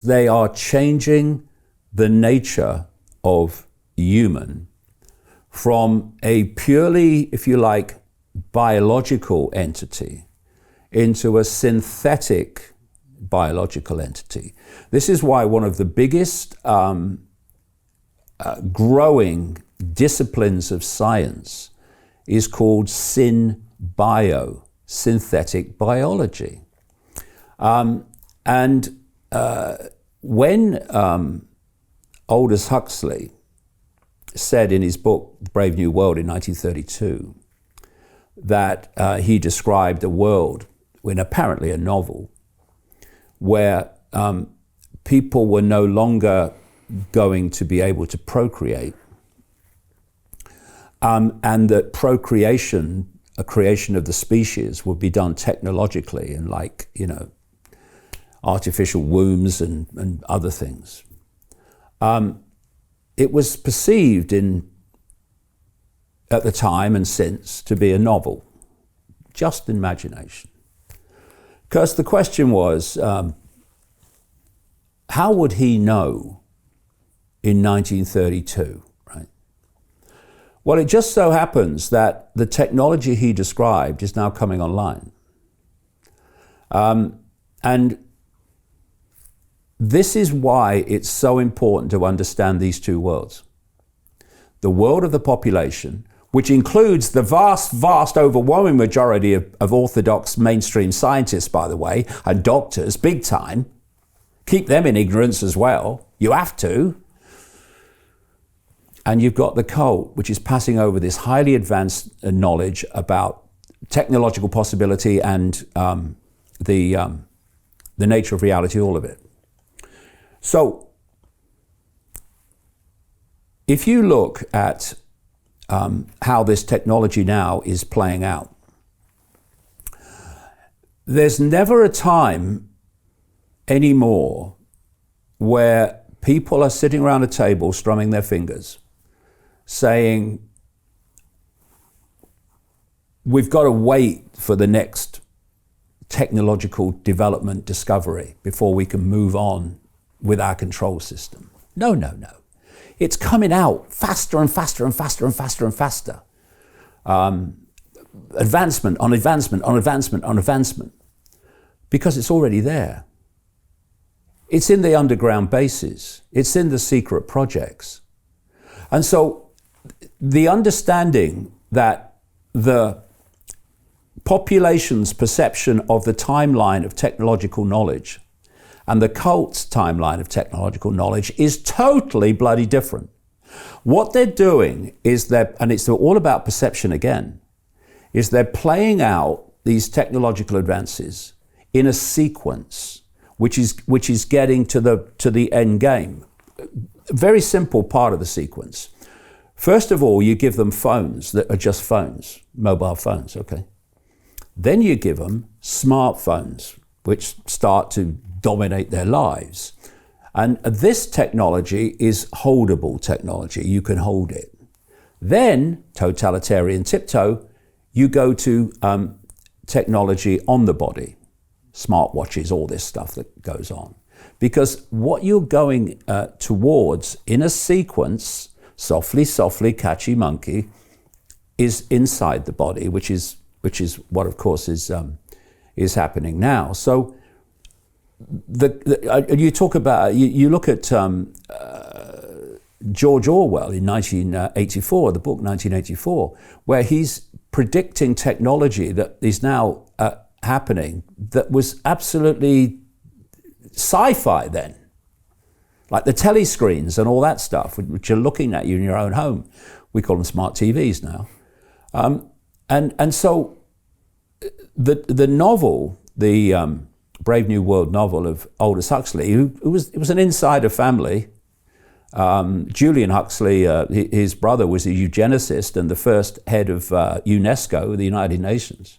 They are changing the nature of human from a purely, if you like, biological entity into a synthetic biological entity. This is why one of the biggest growing disciplines of science is called synbio, synthetic biology. When Aldous Huxley said in his book, Brave New World in 1932, that he described a world, in apparently a novel, where people were no longer going to be able to procreate, and that procreation, a creation of the species, would be done technologically and artificial wombs and other things. It was perceived at the time and since to be a novel, just imagination. Because the question was, how would he know in 1932, right? Well, it just so happens that the technology he described is now coming online. And this is why it's so important to understand these two worlds. The world of the population, which includes the vast, vast, overwhelming majority of orthodox mainstream scientists, by the way, and doctors, big time. Keep them in ignorance as well. You have to. And you've got the cult, which is passing over this highly advanced knowledge about technological possibility and the nature of reality, all of it. So, if you look at how this technology now is playing out, there's never a time anymore where people are sitting around a table strumming their fingers, saying, we've got to wait for the next technological development discovery before we can move on with our control system. No, no, no. It's coming out faster and faster and faster and faster and faster. Advancement on advancement on advancement on advancement. Because it's already there. It's in the underground bases. It's in the secret projects. And so the understanding that the population's perception of the timeline of technological knowledge and the cult's timeline of technological knowledge is totally bloody different. What they're doing is and it's all about perception again, is they're playing out these technological advances in a sequence, which is getting to the end game. A very simple part of the sequence. First of all, you give them phones that are just phones, mobile phones, okay? Then you give them smartphones, which start to dominate their lives. And this technology is holdable technology. You can hold it. Then, totalitarian tiptoe, you go to technology on the body, smartwatches, all this stuff that goes on. Because what you're going towards in a sequence, softly, softly, catchy monkey, is inside the body, which is what, of course, is happening now. So you talk about, you look at George Orwell in 1984, the book 1984, where he's predicting technology that is now happening that was absolutely sci-fi then. Like the telescreens and all that stuff, which are looking at you in your own home. We call them smart TVs now. And so the novel, the Brave New World novel of Aldous Huxley, it was an insider family. Julian Huxley, his brother, was a eugenicist and the first head of UNESCO, the United Nations.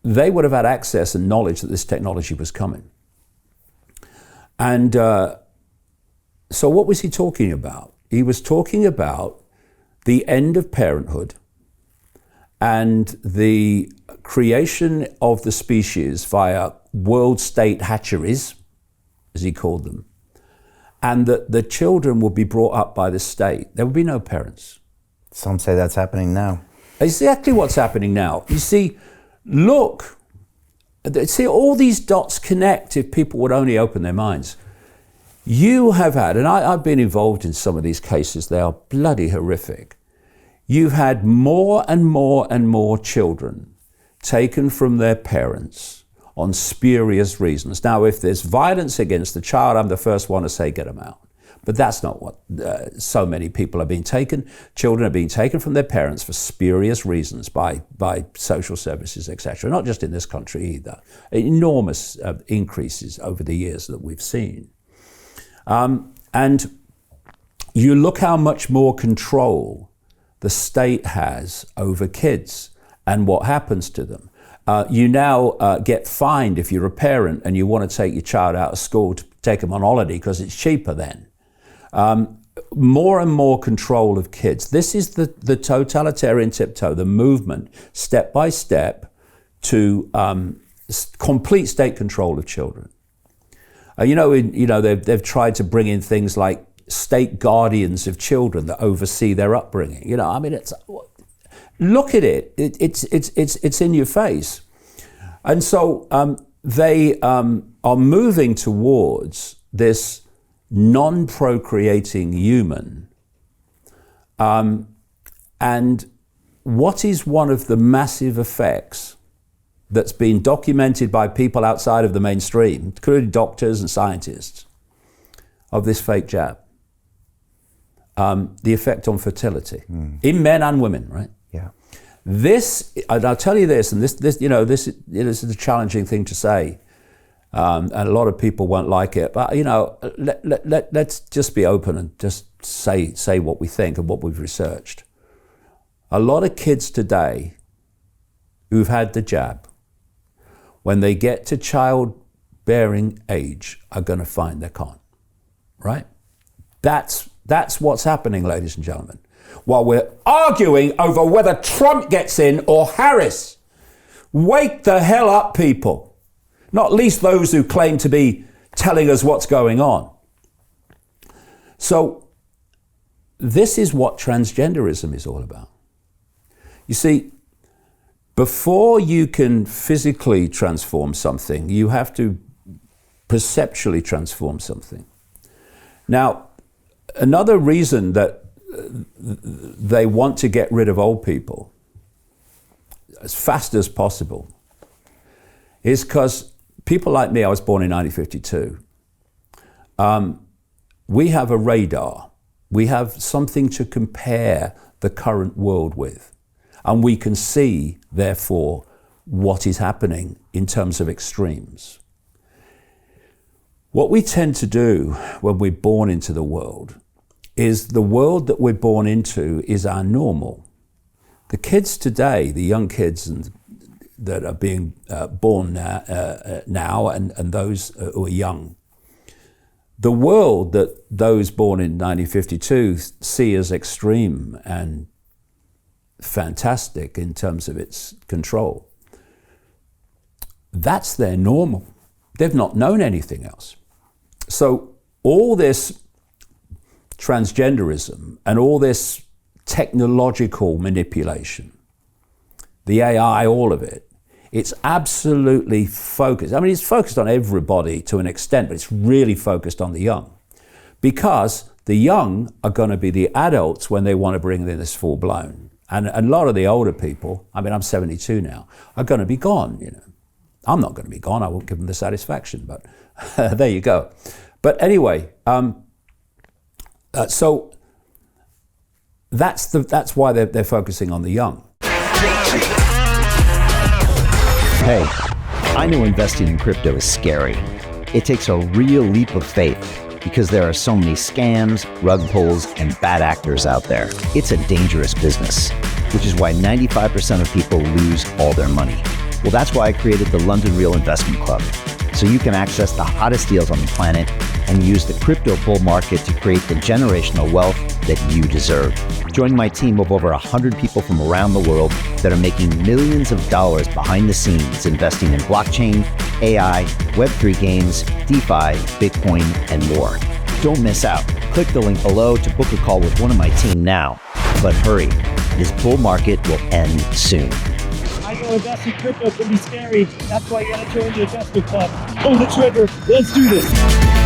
They would have had access and knowledge that this technology was coming. And so what was he talking about? He was talking about the end of parenthood and the creation of the species via world state hatcheries, as he called them, and that the children would be brought up by the state. There would be no parents. Some say that's happening now. Exactly what's happening now. You see, look, see, all these dots connect if people would only open their minds. You have had, and I've been involved in some of these cases, they are bloody horrific. You've had more and more and more children taken from their parents on spurious reasons. Now, if there's violence against the child, I'm the first one to say get them out. But that's not what so many people are being taken. Children are being taken from their parents for spurious reasons by social services, etc. Not just in this country either. Enormous increases over the years that we've seen. And you look how much more control the state has over kids and what happens to them. You now get fined if you're a parent and you want to take your child out of school to take them on holiday because it's cheaper then. More and more control of kids. This is the totalitarian tiptoe, the movement, step by step, to complete state control of children. They've tried to bring in things like state guardians of children that oversee their upbringing. Look at it. It's in your face, and so they are moving towards this non-procreating human. And what is one of the massive effects that's been documented by people outside of the mainstream, including doctors and scientists, of this fake jab? The effect on fertility in men and women, right? Yeah. This, and I'll tell you this, and this is a challenging thing to say. And a lot of people won't like it, but let's just be open and just say what we think and what we've researched. A lot of kids today who've had the jab, when they get to childbearing age, are going to find they can't. Right? That's what's happening, ladies and gentlemen. While we're arguing over whether Trump gets in or Harris, wake the hell up, people. Not least those who claim to be telling us what's going on. So this is what transgenderism is all about. You see, before you can physically transform something, you have to perceptually transform something. Now, another reason that they want to get rid of old people as fast as possible is because people like me, I was born in 1952, we have a radar. We have something to compare the current world with. And we can see, therefore, what is happening in terms of extremes. What we tend to do when we're born into the world is the world that we're born into is our normal. The kids today, the young kids that are being born now and those who are young, the world that those born in 1952 see as extreme and fantastic in terms of its control, that's their normal. They've not known anything else. So all this transgenderism and all this technological manipulation, the AI, all of it, it's absolutely focused. I mean, it's focused on everybody to an extent, but it's really focused on the young. Because the young are going to be the adults when they want to bring in this full blown. And a lot of the older people, I mean, I'm 72 now, are going to be gone, I'm not going to be gone, I won't give them the satisfaction, but there you go. But anyway, so that's why they're focusing on the young. Hey, I know investing in crypto is scary. It takes a real leap of faith because there are so many scams, rug pulls, and bad actors out there. It's a dangerous business, which is why 95% of people lose all their money. Well, that's why I created the London Real Investment Club, so you can access the hottest deals on the planet and use the crypto bull market to create the generational wealth that you deserve. Join my team of over 100 people from around the world that are making millions of dollars behind the scenes investing in blockchain, AI, Web3 games, DeFi, Bitcoin, and more. Don't miss out. Click the link below to book a call with one of my team now. But hurry, this bull market will end soon. I know investing crypto can be scary. That's why you gotta join the investment club. Pull the trigger. Let's do this.